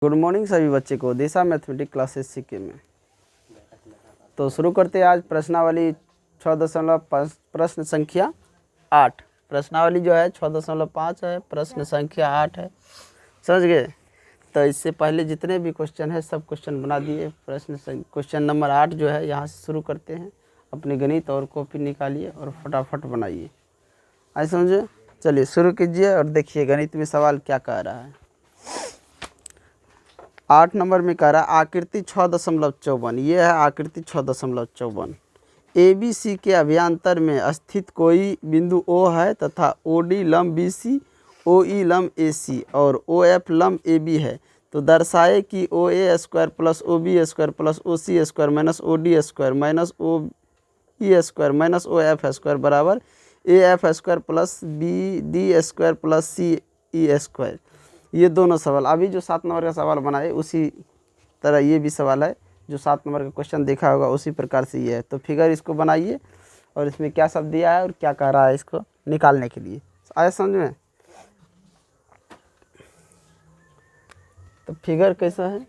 Good morning सभी बच्चे को दिशा मैथमेटिक्स क्लासेस सीखे में। तो शुरू करते हैं आज प्रश्नावली 6.5 प्रश्न संख्या 8। प्रश्नावली जो है 6.5 है, प्रश्न संख्या 8 है। समझ गए? तो इससे पहले जितने भी क्वेश्चन है सब क्वेश्चन बना दिए। क्वेश्चन नंबर 8 जो है यहाँ से शुरू करते हैं। अपने गणित और कॉपी निकालिए और फटाफट बनाइए। आज समझे? चलिए शुरू कीजिए और देखिए गणित में सवाल क्या कह रहा है। 8 नंबर में कह रहा है आकृति 6.54। ये है आकृति 6.54। ए बी सी के अभ्यंतर में स्थित कोई बिंदु ओ है तथा ओ डी लंब बी सी, ओ ई लंब ए सी और ओ एफ लंब ए बी है, तो दर्शाए कि O A square plus O B square plus O C square minus O D square minus O E square minus O F square बराबर A F square plus B D square plus C E square. ये दोनों सवाल अभी जो 7 number का सवाल बनाए उसी तरह ये भी सवाल है। जो 7 नंबर का क्वेश्चन देखा होगा उसी प्रकार से ये है। तो फिगर इसको बनाइए और इसमें क्या सब दिया है और क्या कह रहा है इसको निकालने के लिए। आया समझ में? तो फिगर कैसा है?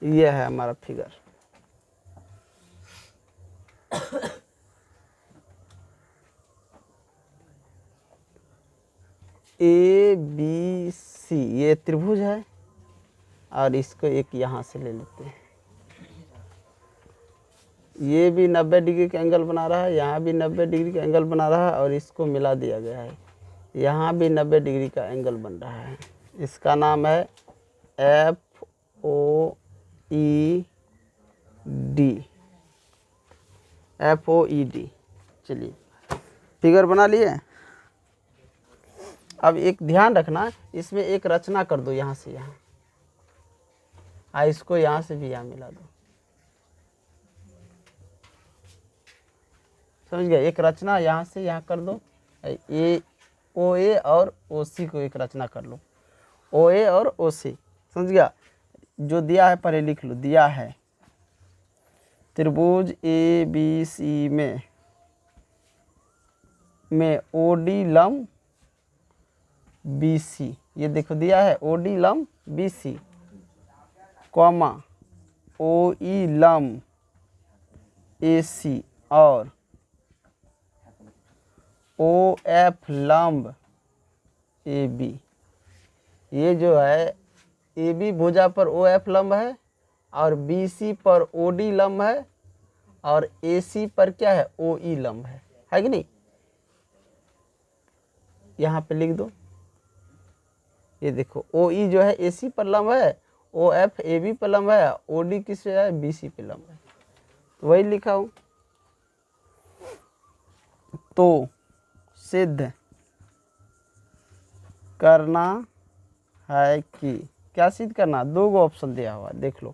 ये है हमारा फिगर। ए बी सी ये त्रिभुज है और इसको एक यहाँ से ले लेते हैं। ये भी 90 डिग्री का एंगल बना रहा है, यहाँ भी 90 डिग्री का एंगल बना रहा है और इसको मिला दिया गया है। यहाँ भी 90 डिग्री का एंगल बन रहा है। इसका नाम है F O E D. F O E D. चलिए फिगर बना लिए। अब एक ध्यान रखना, इसमें एक रचना कर दो यहाँ से यहाँ, इसको यहाँ से भी यहाँ मिला दो। समझ गए? एक रचना यहाँ से यहाँ कर दो। ए ओ ए और ओ सी को एक रचना कर लो। ओ ए और ओ सी। समझ गया? जो दिया है पहले लिख लो। दिया है त्रिभुज ए बी सी में ओ डी लंब बी सी। ये देखो दिया है ओ डी लंब बी सी, कॉमा ओ ई लंब ए सी और ओ एफ लंब ए बी। ये जो है ए बी भुजा पर ओ एफ लंब है और बी सी पर ओ डी लंब है और ए सी पर क्या है? ओ ई लंब है कि नहीं? यहाँ पे लिख दो। ये देखो ओ ई जो है ए सी पर लंब है, ओ एफ ए बी पर लंब है, ओ डी किस पे है? बी सी पे लंब है। तो वही लिखा हूँ। तो सिद्ध करना है कि क्या सिद्ध करना? 2 ऑप्शन दिया हुआ देख लो,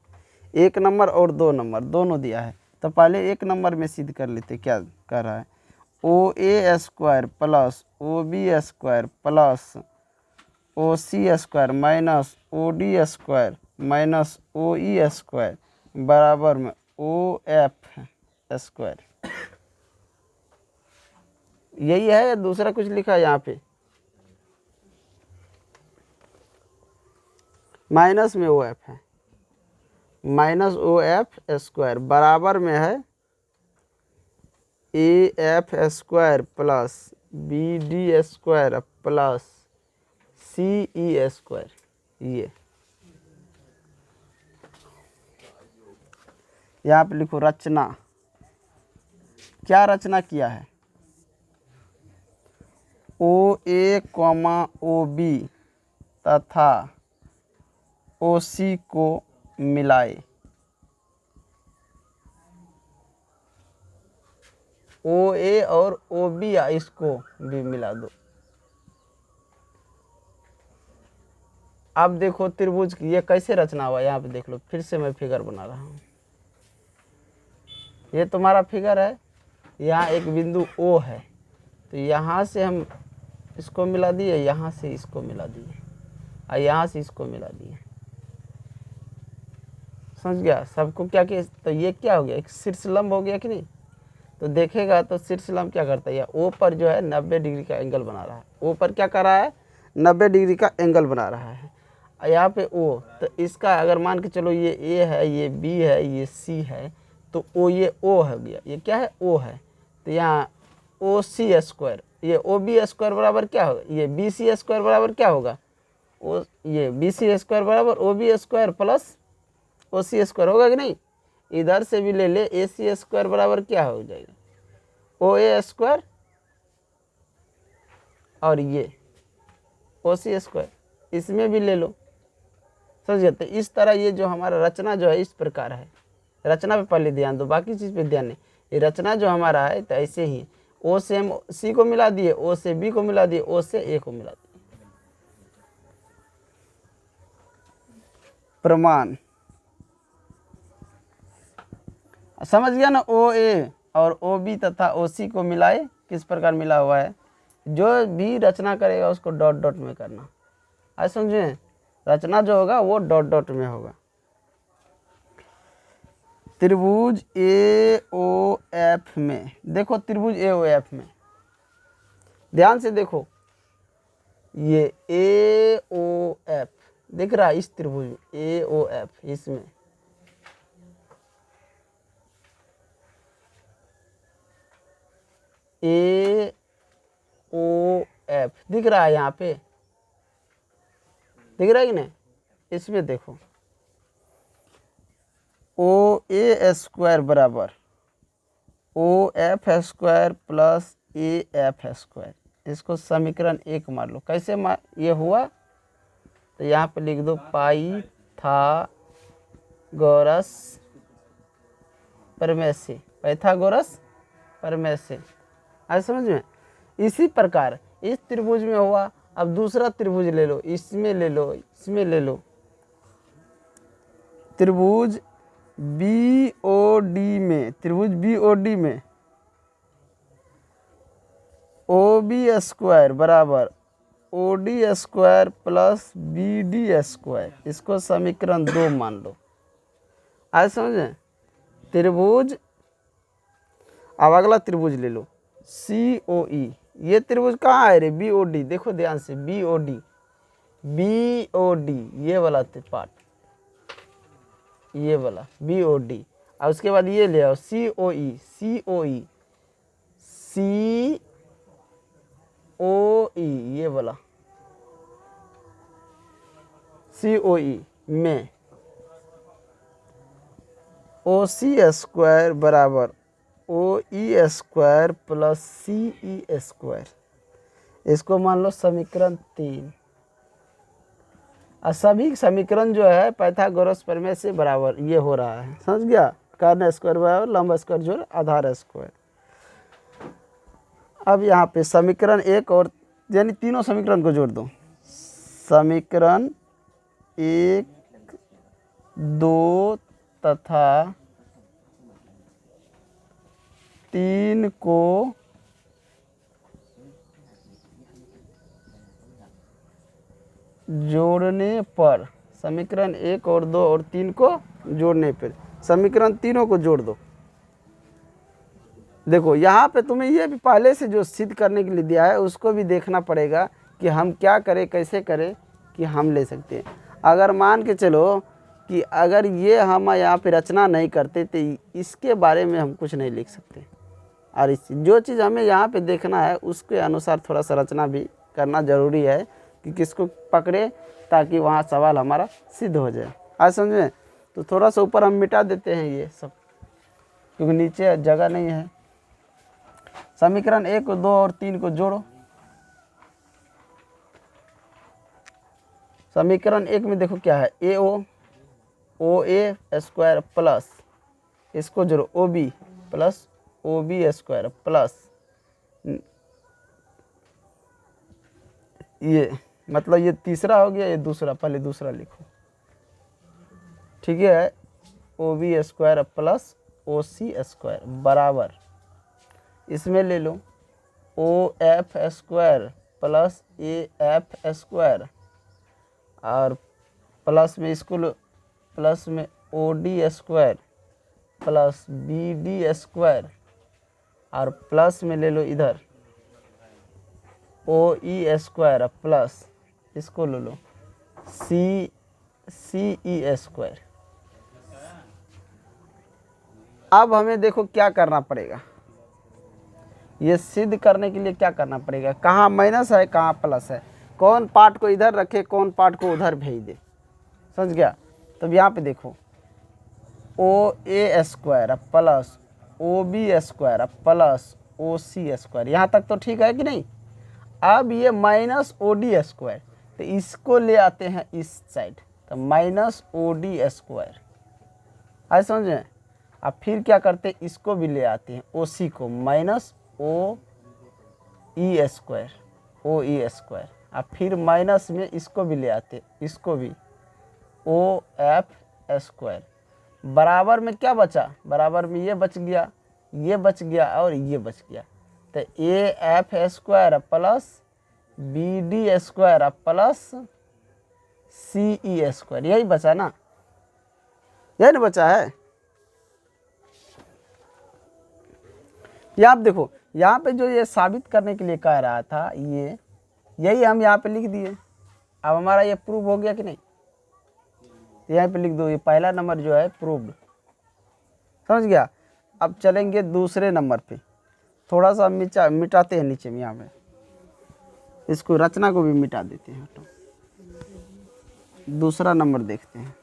1 नंबर और 2 नंबर दोनों दिया है। तो पहले 1 नंबर में सिद्ध कर लेते। क्या कर रहा है? O A square plus O B square plus O C square minus O D square minus O E square बराबर में ओ एफ स्क्वायर। यही है या दूसरा कुछ लिखा है यहाँ पे? माइनस में ओ एफ है, माइनस ओ एफ स्क्वायर बराबर में है A F square plus B D square plus C E square. ये यहाँ पे लिखो रचना। क्या रचना किया है? ओ ए कॉमा ओ बी तथा ओ सी को मिलाए। ओ ए और ओ बी इसको भी मिला दो। अब देखो त्रिभुज की ये कैसे रचना हुआ। यहाँ पे देख लो, फिर से मैं फिगर बना रहा हूँ। ये तुम्हारा फिगर है। यहाँ एक बिंदु ओ है, तो यहाँ से हम इसको मिला दिए, यहाँ से इसको मिला दिए और यहाँ से इसको मिला दिए। समझ गया सबको? क्या किया? तो ये क्या हो गया? एक शीर्ष लंब हो गया कि नहीं? तो देखेगा तो शीर्ष लंब क्या करता है? या ओ पर जो है 90 डिग्री का एंगल बना रहा है। ओ पर क्या कर रहा है? 90 डिग्री का एंगल बना रहा है। यहाँ पे ओ, तो इसका अगर मान के चलो ये ए है, ये बी है, ये सी है, तो ओ, ये ओ हो गया, ये क्या है, ओ है। तो यहाँ ओ सी स्क्वायर, ये ओ बी स्क्वायर बराबर क्या होगा, ये बी सी स्क्वायर बराबर क्या होगा, ओ, ये बी सी स्क्वायर बराबर O B square plus O C square होगा कि नहीं। इधर से भी ले ले, ए सी स्क्वायर बराबर क्या हो जाएगा, ओ ए स्क्वायर, और ये ओ सी स्क्वायर, इसमें भी ले लो, समझ गए। तो इस तरह ये जो हमारा रचना जो है इस प्रकार है। रचना पे पहले ध्यान दो, बाकी चीज़ पे ध्यान नहीं। ये रचना जो हमारा है तो ऐसे ही ओ से हम सी को मिला दिए, ओ से बी को मिला दिए, ओ से ए को मिला दिए। प्रमाण समझ गया ना। ओ ए और ओ बी तथा ओ सी को मिलाए किस प्रकार मिला हुआ है। जो भी रचना करेगा उसको डॉट डॉट में करना, आज समझे। रचना जो होगा वो डॉट डॉट में होगा। त्रिभुज ए ओ एफ में देखो, त्रिभुज ए ओ एफ में ध्यान से देखो, ये ए ओ एफ दिख रहा है, इस त्रिभुज ए ओ एफ, इसमें ए ओ एफ दिख रहा है, यहाँ पे दिख रहा है कि नहीं। इसमें देखो ओ ए स्क्वायर बराबर O F square plus A F square, इसको समीकरण 1 मान लो। कैसे ये हुआ, तो यहाँ पे लिख दो पाइथागोरस प्रमेय से, पाइथागोरस प्रमेय से, आज समझ में। इसी प्रकार इस त्रिभुज में हुआ। अब दूसरा त्रिभुज ले लो, इसमें ले लो, इसमें ले लो, त्रिभुज बी ओ डी में, त्रिभुज बी ओ डी में ओ बी स्क्वायर बराबर O D square plus B D square, इसको समीकरण 2 मान लो, आज समझे। त्रिभुज, अब अगला त्रिभुज ले लो सी ओ ई, ये त्रिभुज कहाँ है रे, बी ओ डी, देखो ध्यान से, B O D, B O D, ये वाला पार्ट, ये वाला बी ओ डी। और उसके बाद ये ले आओ सी ओ ई, सी ओ ई, सी ओ ई, ये वाला सी ओ ई में ओ सी स्क्वायर बराबर ओ E square plus C E square, इसको मान लो समीकरण 3। और सभी समीकरण जो है पाइथागोरस प्रमेय से बराबर ये हो रहा है, समझ गया। कर्ण स्क्वायर बराबर लंब स्क्वायर जोड़ आधार स्क्वायर। अब यहाँ पे समीकरण 1 और यानी तीनों समीकरण को जोड़ दो। समीकरण 1, 2 तथा 3 को जोड़ने पर, समीकरण 1 और 2 और 3 को जोड़ने पर, समीकरण तीनों को जोड़ दो। देखो यहाँ पे तुम्हें ये भी पहले से जो सिद्ध करने के लिए दिया है उसको भी देखना पड़ेगा कि हम क्या करें, कैसे करें कि हम ले सकते हैं। अगर मान के चलो कि अगर ये हम यहाँ पे रचना नहीं करते तो इसके बारे में हम कुछ नहीं लिख सकते। और जो चीज़ हमें यहाँ पे देखना है उसके अनुसार थोड़ा सा रचना भी करना ज़रूरी है कि किसको पकड़े, ताकि वहाँ सवाल हमारा सिद्ध हो जाए, आज समझे। तो थोड़ा सा ऊपर हम मिटा देते हैं ये सब, क्योंकि नीचे जगह नहीं है। समीकरण 1, 2 और 3 को जोड़ो। समीकरण 1 में देखो क्या है, ए ओ ए स्क्वायर प्लस, इसको जोड़ो O B plus O B square plus, ये मतलब ये तीसरा हो गया, ये दूसरा, पहले दूसरा लिखो, ठीक है। O B square plus O C square बराबर, इसमें ले लो O F square plus A F square, और प्लस में इसको लो, प्लस में O D square plus B D square, और प्लस में ले लो इधर ओ ई स्क्वायर प्लस इसको ले लो सी ई स्क्वायर। अब हमें देखो क्या करना पड़ेगा, ये सिद्ध करने के लिए क्या करना पड़ेगा, कहाँ माइनस है कहाँ प्लस है, कौन पार्ट को इधर रखे कौन पार्ट को उधर भेज दे, समझ गया। तब यहाँ पे देखो O A square plus O B square plus O C square, यहाँ तक तो ठीक है कि नहीं। अब ये माइनस ओ डी स्क्वायर, तो इसको ले आते हैं इस साइड, तो माइनस ओ डी स्क्वायर, आए समझे। अब फिर क्या करते हैं, इसको भी ले आते हैं ओ सी को, माइनस ओ ई स्क्वायर, ओ ई स्क्वायर। अब फिर माइनस में इसको भी ले आते हैं, इसको भी ओ एफ स्क्वायर। बराबर में क्या बचा, बराबर में ये बच गया, ये बच गया और ये बच गया, तो A F square plus B D square plus C E square, यही बचा ना, यही ना बचा है। ये आप देखो यहाँ पे जो ये साबित करने के लिए कह रहा था, ये यही हम यहाँ पे लिख दिए। अब हमारा ये प्रूव हो गया कि नहीं, यहाँ पे लिख दो, ये पहला नंबर जो है प्रूव्ड, समझ गया। अब चलेंगे दूसरे नंबर पे, थोड़ा सा मिटाते हैं नीचे में, यहाँ पे इसको रचना को भी मिटा देते हैं। तो दूसरा नंबर देखते हैं।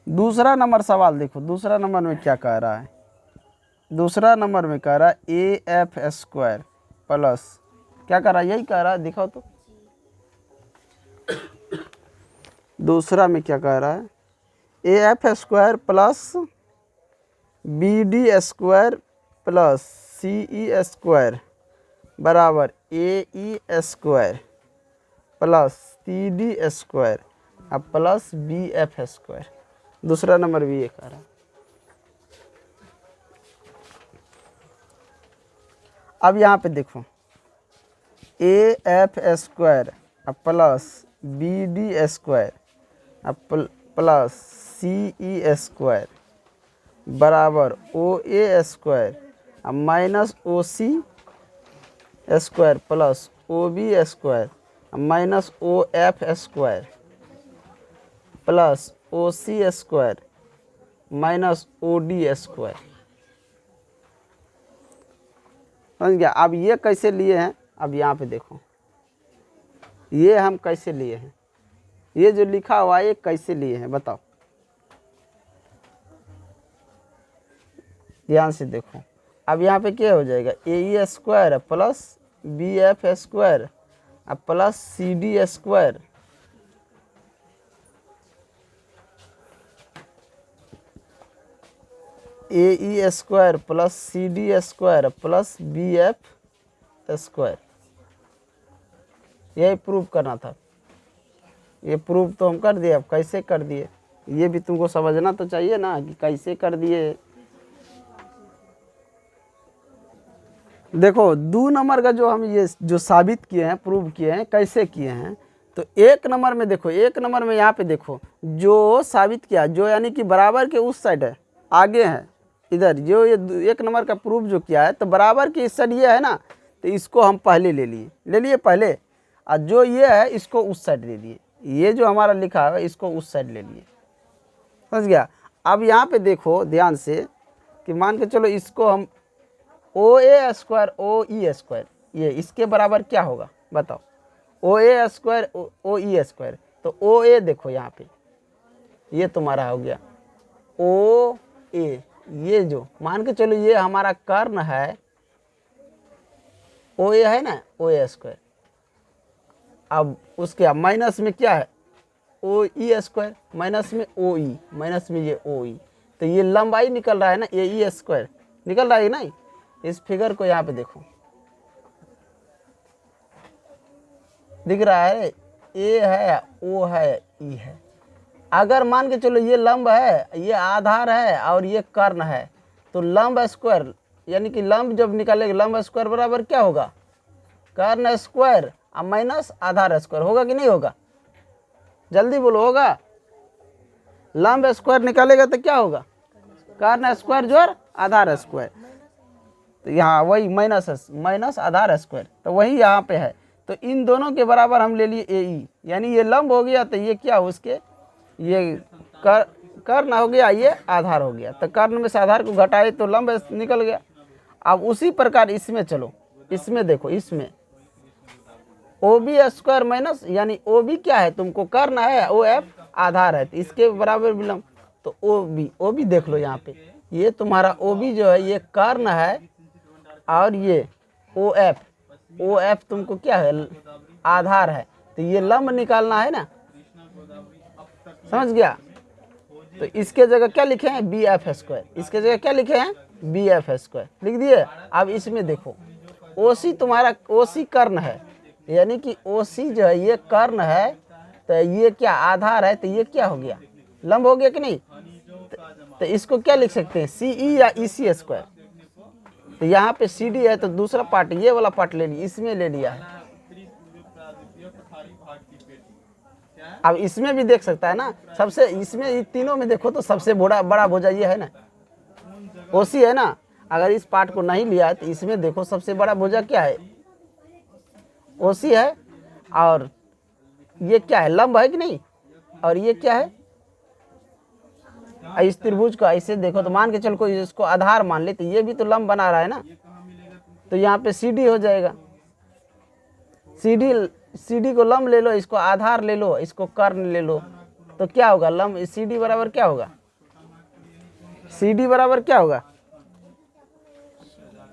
दूसरा नंबर सवाल देखो, दूसरा नंबर में क्या कह रहा है, दूसरा नंबर में कह रहा है ए एफ स्क्वायर प्लस, क्या कह रहा है, यही कह रहा है, दिखाओ तो। दूसरा में क्या कह रहा है, A F square plus B D square plus C E square बराबर A E square plus C D square अब प्लस बी एफ स्क्वायर। दूसरा नंबर भी ये कह रहा है। अब यहाँ पे देखो ए एफ स्क्वायर अब प्लस बी डी स्क्वायर अब प्लस सी ई स्क्वायर बराबर ओ ए स्क्वायर अब minus O C square plus O B square अब minus O F square plus O C square minus O D square. समझ गया। अब ये कैसे लिए हैं, अब यहाँ पे देखो ये हम कैसे लिए हैं, ये जो लिखा हुआ है ये कैसे लिए हैं बताओ, ध्यान से देखो। अब यहाँ पे क्या हो जाएगा, A E square plus B F square अब plus C D square A E square plus C D square plus B F square. यही प्रूव करना था, ये प्रूव तो हम कर दिए। अब कैसे कर दिए ये भी तुमको समझना तो चाहिए ना कि कैसे कर दिए। देखो 2 नंबर का जो हम ये जो साबित किए हैं, प्रूव किए हैं, कैसे किए हैं, तो 1 नंबर में देखो, 1 नंबर में यहाँ पे देखो जो साबित किया, जो यानी कि बराबर के उस साइड है, आगे है इधर, जो ये 1 नंबर का प्रूफ जो किया है, तो बराबर की इस साइड ये है ना, तो इसको हम पहले ले लिए पहले, और जो ये है इसको उस साइड ले लिए, ये जो हमारा लिखा है इसको उस साइड ले लिए। समझ गया। अब यहाँ पे देखो ध्यान से कि मान के चलो इसको हम ओ A square O E square, ये इसके बराबर क्या होगा बताओ, ओ A square O E square, तो ओ ए देखो यहाँ पे ये तुम्हारा हो गया ओ ए, ये जो मान के चलो ये हमारा कर्ण है, ओ ए है ना, ओ ए स्क्वायर। अब उसके अब माइनस में क्या है, ओ ई स्क्वायर, माइनस में ओ ई, माइनस में ये ओ ई, तो ये लंबाई निकल रहा है ना, ए ई स्क्वायर निकल रहा है ना। इस फिगर को यहाँ पे देखो, दिख रहा है, ए है, ओ है, ई है। अगर मान के चलो ये लंब है, ये आधार है और ये कर्ण है, तो लंब स्क्वायर यानी कि लंब जब निकालेगा, लंब स्क्वायर बराबर क्या होगा, कर्ण स्क्वायर और माइनस आधार स्क्वायर, होगा कि नहीं होगा, जल्दी बोलो, होगा। लंब स्क्वायर निकालेगा तो क्या होगा, कर्ण स्क्वायर जोड़ आधार स्क्वायर, तो यहाँ वही माइनस आधार स्क्वायर, तो वही यहाँ पे है। तो इन दोनों के बराबर हम ले लिए ए ई, यानी ये लंब हो गया, तो ये क्या हो, उसके ये कर्ण हो गया, ये आधार हो गया, तो कर्ण में से आधार को घटाए तो लंब निकल गया। अब उसी प्रकार इसमें चलो, इसमें देखो, इसमें ओ बी स्क्वायर माइनस, यानी ओ बी क्या है, तुमको कर्ण है, ओ एफ आधार है, तो इसके बराबर भी लंब, तो ओ बी देख लो यहाँ पे, ये तुम्हारा ओ बी जो है ये कर्ण है, और ये ओ एफ तुमको क्या है, आधार है, तो ये लंब निकालना है ना, समझ गया। तो इसके जगह क्या लिखे हैं, बी एफ स्क्वायर, इसके जगह क्या लिखे हैं, बी एफ स्क्वायर लिख दिए। अब इसमें देखो, ओ सी तुम्हारा, ओ सी कर्ण है, यानी कि ओ सी जो है ये कर्ण है, तो ये क्या आधार है, तो ये क्या हो गया, लंब हो गया कि नहीं। तो इसको क्या लिख सकते हैं, सी ई या ई सी स्क्वायर, तो यहाँ पे सी डी है, तो दूसरा पार्ट ये वाला पार्ट ले लिया, इसमें ले लिया है। अब इसमें भी देख सकता है ना, सबसे इसमें तीनों में देखो तो सबसे बड़ा भुजा ये है ना, ओसी है ना। अगर इस पार्ट को नहीं लिया है तो इसमें देखो सबसे बड़ा भुजा क्या है, ओसी है, और ये क्या है, लंब है कि नहीं, और ये क्या है, इस त्रिभुज का ऐसे देखो तो मान के चल, कोई इसको आधार मान ले, तो ये भी तो लंब बना रहा है ना, तो यहाँ पे सी डी हो जाएगा, सी डी को लंब ले लो, इसको आधार ले लो, इसको कर्ण ले लो, तो क्या होगा, लंब सी डी बराबर क्या होगा, सी डी बराबर क्या होगा,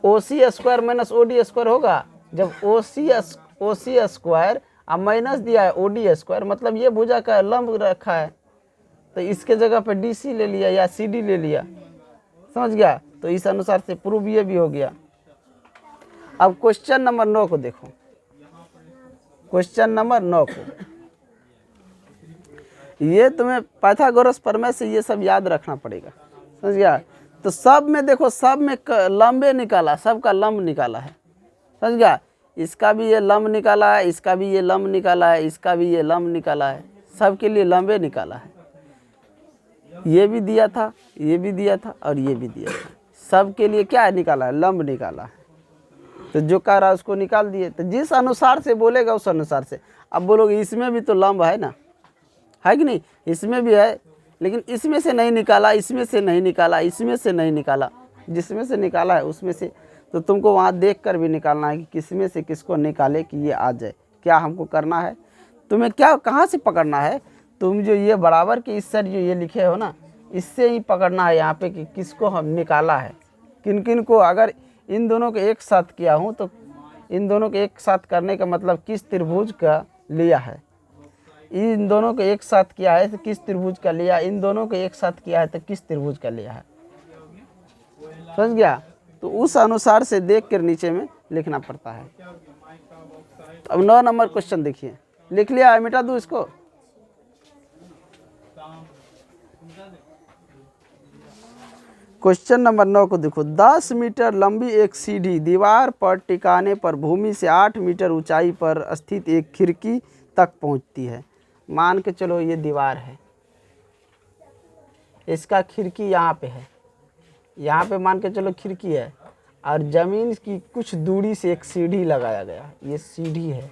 O C square minus O D square होगा। जब ओ सी स्क्वायर अब माइनस दिया है ओ डी स्क्वायर, मतलब ये भुजा का लंब रखा है, तो इसके जगह पे डी सी ले लिया या सी डी ले लिया, समझ गया। तो इस अनुसार से प्रूव ये भी हो गया। अब क्वेश्चन नंबर 9 को देखो, क्वेश्चन नंबर 9 को, ये तुम्हें पाइथागोरस प्रमेय से ये सब याद रखना पड़ेगा, समझ गया। तो सब में देखो, सब में लंबे निकाला, सबका लंब निकाला है, समझ गया। इसका भी ये लंब निकाला है, इसका भी ये लंब निकाला है, इसका भी ये लंब निकाला है, सबके लिए लंबे निकाला है। ये भी दिया था, ये भी दिया था, और ये भी दिया था, सबके लिए क्या निकाला है, लंब निकाला है। तो जो कह रहा है उसको निकाल दिए, तो जिस अनुसार से बोलेगा उस अनुसार से। अब बोलोगे इसमें भी तो लंब है ना, है कि नहीं, इसमें भी है, लेकिन इसमें से नहीं निकाला, इसमें से नहीं निकाला, इसमें से नहीं निकाला, जिसमें से निकाला है उसमें से, तो तुमको वहाँ देख कर भी निकालना है कि किसमें से किसको निकाले कि ये आ जाए। क्या हमको करना है, तुम्हें क्या कहाँ से पकड़ना है, तुम जो ये बराबर के इस सर जो ये लिखे हो ना, इससे ही पकड़ना है यहाँ पे कि किसको हम निकाला है, किन किन को। अगर इन दोनों को एक साथ किया हूँ तो इन दोनों को एक साथ करने का मतलब किस त्रिभुज का लिया है, इन दोनों को एक साथ किया है तो किस त्रिभुज का लिया, इन दोनों को एक साथ किया है तो किस त्रिभुज का लिया है, समझ गया। तो उस अनुसार से देख कर नीचे में लिखना पड़ता है। तो अब 9 नंबर क्वेश्चन देखिए, लिख लिया, मिटा दूँ इसको। क्वेश्चन नंबर 9 को देखो, 10 मीटर लंबी एक सीढ़ी दीवार पर टिकाने पर भूमि से 8 मीटर ऊंचाई पर स्थित एक खिड़की तक पहुंचती है। मान के चलो ये दीवार है, इसका खिड़की यहाँ पे है, यहाँ पे मान के चलो खिड़की है, और ज़मीन की कुछ दूरी से एक सीढ़ी लगाया गया, ये सीढ़ी है,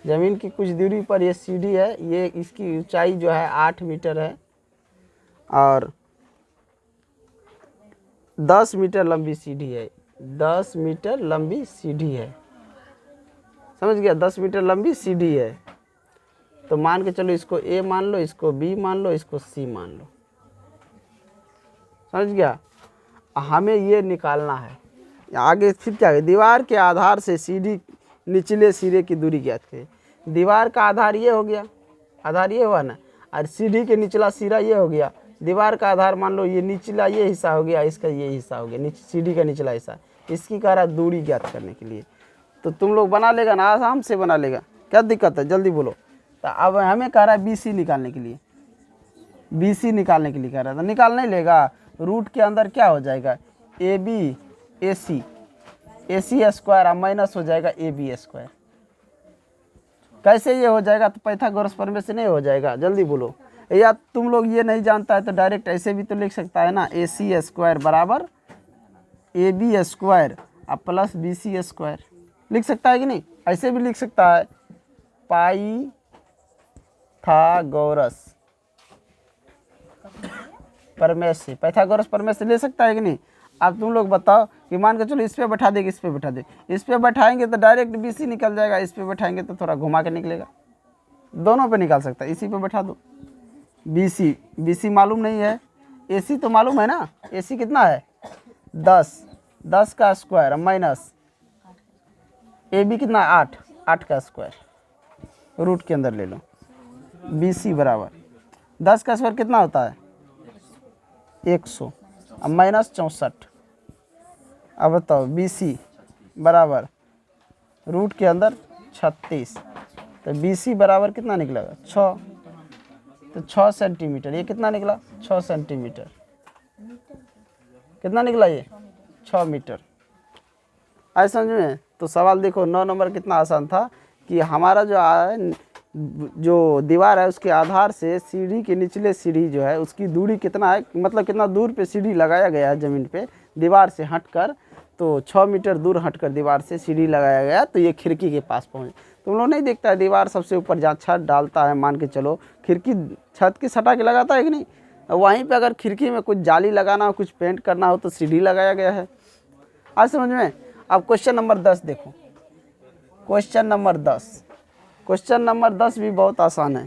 ज़मीन की कुछ दूरी पर ये सीढ़ी है, ये इसकी ऊंचाई जो है 8 मीटर है, और 10 मीटर लंबी सीढ़ी है, 10 मीटर लंबी सीढ़ी है, समझ गया, 10 मीटर लंबी सीढ़ी है। तो मान के चलो इसको ए मान लो, इसको बी मान लो, इसको सी मान लो, समझ गया। हमें ये निकालना है आगे। फिर क्या है, दीवार के आधार से सीढ़ी निचले सिरे की दूरी ज्ञात करें। दीवार का आधार ये हो गया, आधार ये हुआ ना, और सीढ़ी के निचला सिरा ये हो गया। दीवार का आधार मान लो ये निचला ये हिस्सा हो गया, इसका ये हिस्सा हो गया, सीढ़ी का निचला हिस्सा, इसकी कह रहा दूरी ज्ञात करने के लिए। तो तुम लोग बना लेगा ना, आराम से बना लेगा, क्या दिक्कत है, जल्दी बोलो। तो अब हमें कह रहा है BC निकालने के लिए, BC निकालने के लिए कह रहा था, निकाल नहीं लेगा। रूट के अंदर क्या हो जाएगा, AB ए सी स्क्वायर और माइनस हो जाएगा ए बी स्क्वायर। कैसे ये हो जाएगा? तो पाइथागोरस प्रमेय से नहीं हो जाएगा, जल्दी बोलो। या तुम लोग ये नहीं जानता है तो डायरेक्ट ऐसे भी तो लिख सकता है ना, ए सी स्क्वायर बराबर ए बी स्क्वायर और प्लस बी सी स्क्वायर लिख सकता है कि नहीं? ऐसे भी लिख सकता है, पाइथागोरस प्रमेय से, पाइथागोरस प्रमेय से ले सकता है कि नहीं? अब तुम लोग बताओ कि मान के चलो इस पे बैठा देगा, इस पे बैठा दे, इस पे बैठाएंगे तो डायरेक्ट बी सी निकल जाएगा, इस पे बैठाएंगे तो थोड़ा घुमा के निकलेगा, दोनों पे निकाल सकता है। इसी पे बैठा दो, बी सी मालूम नहीं है, ए सी तो मालूम है ना, ए सी कितना है 10 का स्क्वायर माइनस ए बी कितना है 8 का स्क्वायर, रूट के अंदर ले लो, बी सी बराबर 10 का स्क्वायर कितना होता है 100 अब माइनस 64। अब बताओ बी सी बराबर रूट के अंदर 36, तो बी सी बराबर कितना निकलेगा 6, तो 6 सेंटीमीटर। ये कितना निकला 6 सेंटीमीटर, कितना निकला ये 6 मीटर। आए समझ में? तो सवाल देखो 9 नंबर कितना आसान था कि हमारा जो दीवार है उसके आधार से सीढ़ी के निचले सीढ़ी जो है उसकी दूरी कितना है, मतलब कितना दूर पे सीढ़ी लगाया गया है ज़मीन पे दीवार से हटकर, तो 6 मीटर दूर हटकर दीवार से सीढ़ी लगाया गया, तो ये खिड़की के पास पहुँचे। तुम लोग नहीं देखता है दीवार सबसे ऊपर जहाँ छत डालता है, मान के चलो खिड़की छत की सटा के लगाता है कि नहीं, वहीं पे अगर खिड़की में कुछ जाली लगाना हो, कुछ पेंट करना हो तो सीढ़ी लगाया गया है। आज समझ में? अब क्वेश्चन नंबर 10 देखो, क्वेश्चन नंबर 10 भी बहुत आसान है।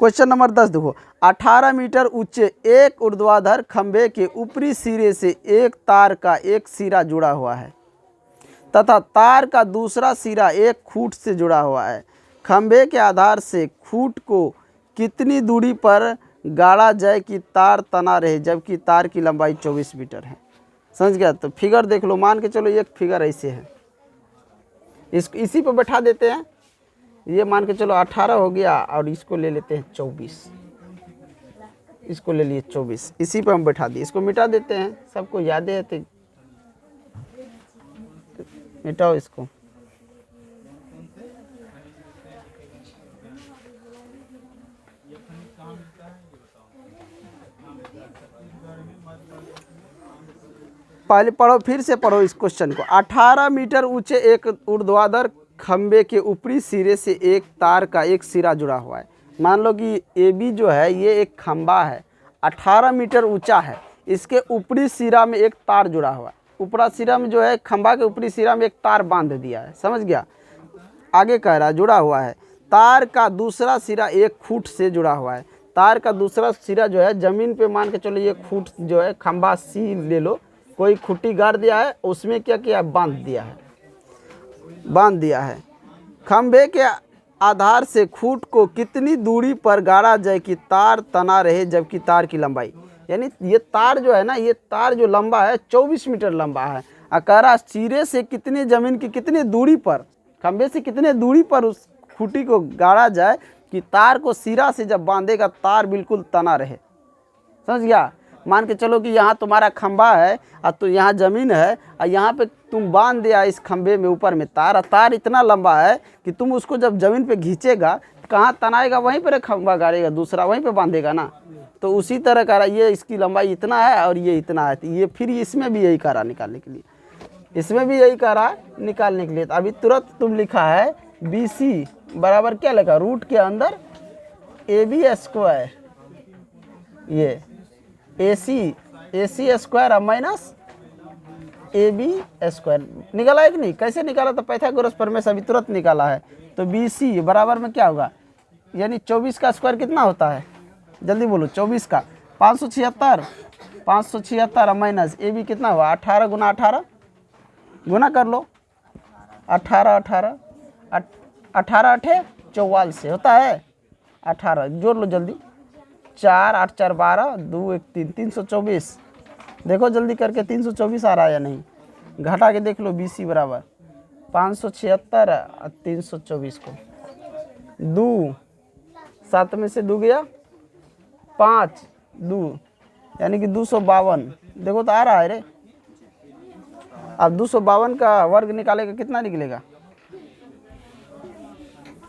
क्वेश्चन नंबर 10 देखो, 18 मीटर ऊंचे एक ऊर्ध्वाधर खंभे के ऊपरी सिरे से एक तार का एक सिरा जुड़ा हुआ है तथा तार का दूसरा सिरा एक खूंट से जुड़ा हुआ है। खंभे के आधार से खूंट को कितनी दूरी पर गाड़ा जाए कि तार तना रहे जबकि तार की लंबाई 24 मीटर है। समझ गया? तो फिगर देख लो, मान के चलो एक फिगर ऐसे है, इसी पे बैठा देते हैं, ये मान के चलो 18 हो गया और इसको ले लेते हैं 24, इसको ले लिए 24, इसी पे हम बैठा दिए, इसको मिटा देते हैं, सबको याद है तो मिटाओ इसको। पहले पढ़ो, फिर से पढ़ो इस क्वेश्चन को। 18 मीटर ऊंचे एक ऊर्ध्वाधर खंबे के ऊपरी सिरे से एक तार का एक सिरा जुड़ा हुआ है। मान लो कि ए बी जो है ये एक खंबा है, 18 मीटर ऊंचा है, इसके ऊपरी सिरा में एक तार जुड़ा हुआ है। ऊपरा सिरा में जो है खंबा के ऊपरी सिरा में एक तार बांध दिया है, समझ गया? आगे कह रहा जुड़ा हुआ है, तार का दूसरा सिरा एक खूंट से जुड़ा हुआ है। तार का दूसरा सिरा जो है जमीन पे, मान के चलो ये खूंट जो है खंबा सी ले लो, कोई खूंटी गाड़ दिया है, उसमें क्या किया बांध दिया है। खंबे के आधार से खूंट को कितनी दूरी पर गाड़ा जाए कि तार तना रहे जबकि तार की लंबाई, यानी ये तार जो है ना, ये तार जो लंबा है 24 मीटर लंबा है। अकारा सिरे से कितनी जमीन की कितनी दूरी पर, खंबे से कितने दूरी पर उस खूंटी को गाड़ा जाए कि तार को सिरा से जब बांधेगा तार बिल्कुल तना रहे। समझ गया? मान के चलो कि यहाँ तुम्हारा खंबा है और तो यहाँ ज़मीन है और यहाँ पे तुम बांध दिया इस खंबे में ऊपर में तार, और तार इतना लंबा है कि तुम उसको जब ज़मीन पे खींचेगा कहाँ तनाएगा, वहीं पर खंबा गाड़ेगा, दूसरा वहीं पे बांधेगा ना। तो उसी तरह करा, ये इसकी लंबाई इतना है और ये इतना है, तो ये फिर इसमें भी यही करा निकालने के लिए, इसमें भी यही करा निकालने के लिए। तो अभी तुरंत तुम लिखा है बी सी बराबर क्या लिखा, रूट के अंदर ए बी स्क्वायर, ये A C square minus A B square निकाला है कि नहीं? कैसे निकाला? तो पाइथागोरस प्रमेय से अभी तुरंत निकाला है। तो बी सी बराबर में क्या होगा, यानी 24 का स्क्वायर कितना होता है, जल्दी बोलो 24 का 576 माइनस ए बी कितना हुआ 18 गुना 18 गुना कर लो, 18 8 44 होता है, 18 जोड़ लो जल्दी, 4 8 4 12 2 1 3 324। देखो जल्दी करके 324 आ रहा है या नहीं, घटा के देख लो। बी सी बराबर 576 और 324 को 2 7 में से 2 गया 5 2 यानी कि 252 देखो तो आ रहा है रे। अब 252 का वर्ग निकालेगा, कितना निकलेगा?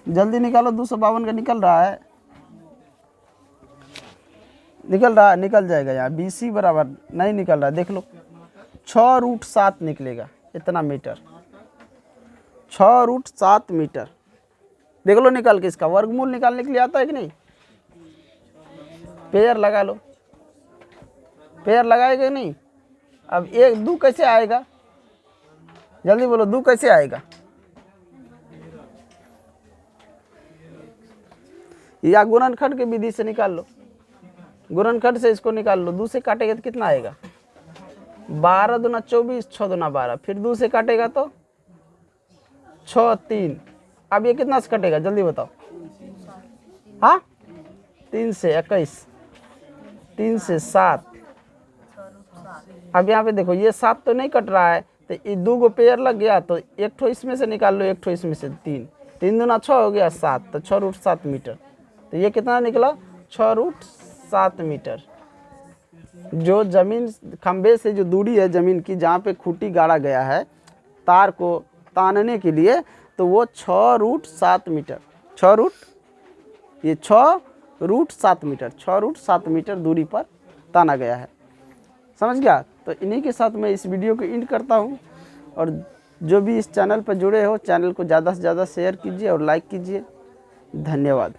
जल्दी निकालो, 252 का निकल रहा है, निकल जाएगा। यहाँ BC बराबर नहीं निकल रहा है, देख लो 6√7 निकलेगा, इतना मीटर, 6√7 मीटर। देख लो निकाल के, इसका वर्गमूल निकालने के लिए आता है कि नहीं? पेयर लगा लो, पेयर लगाएगा नहीं? अब 1 2 कैसे आएगा? जल्दी बोलो, 2 कैसे आएगा? या गुणनखंड की विधि से निकाल लो, गुणनखंड से इसको निकाल लो। 2 से काटेगा तो कितना आएगा? 12 दूना 24, 6 दूना 12, फिर 2 से काटेगा तो 6 3। अब ये कितना से कटेगा जल्दी बताओ? हाँ, 3 से 21, 3 से 7। अब यहाँ पे देखो ये 7 तो नहीं कट रहा है, तो ये 2 गो पेयर लग गया, तो एक ठो इसमें से निकाल लो, एक ठो इसमें से 3, 3 दूना 6 हो गया 7, तो 6√7 मीटर। तो ये कितना निकला? 6√7 मीटर। जो जमीन खंबे से जो दूरी है जमीन की, जहाँ पे खूंटी गाड़ा गया है तार को तानने के लिए, तो वो 6√7 मीटर, 6√7 मीटर, 6√7 मीटर दूरी पर ताना गया है। समझ गया? तो इन्हीं के साथ मैं इस वीडियो को एंड करता हूँ। और जो भी इस चैनल पर जुड़े हो, चैनल को ज़्यादा से ज़्यादा शेयर कीजिए और लाइक कीजिए। धन्यवाद।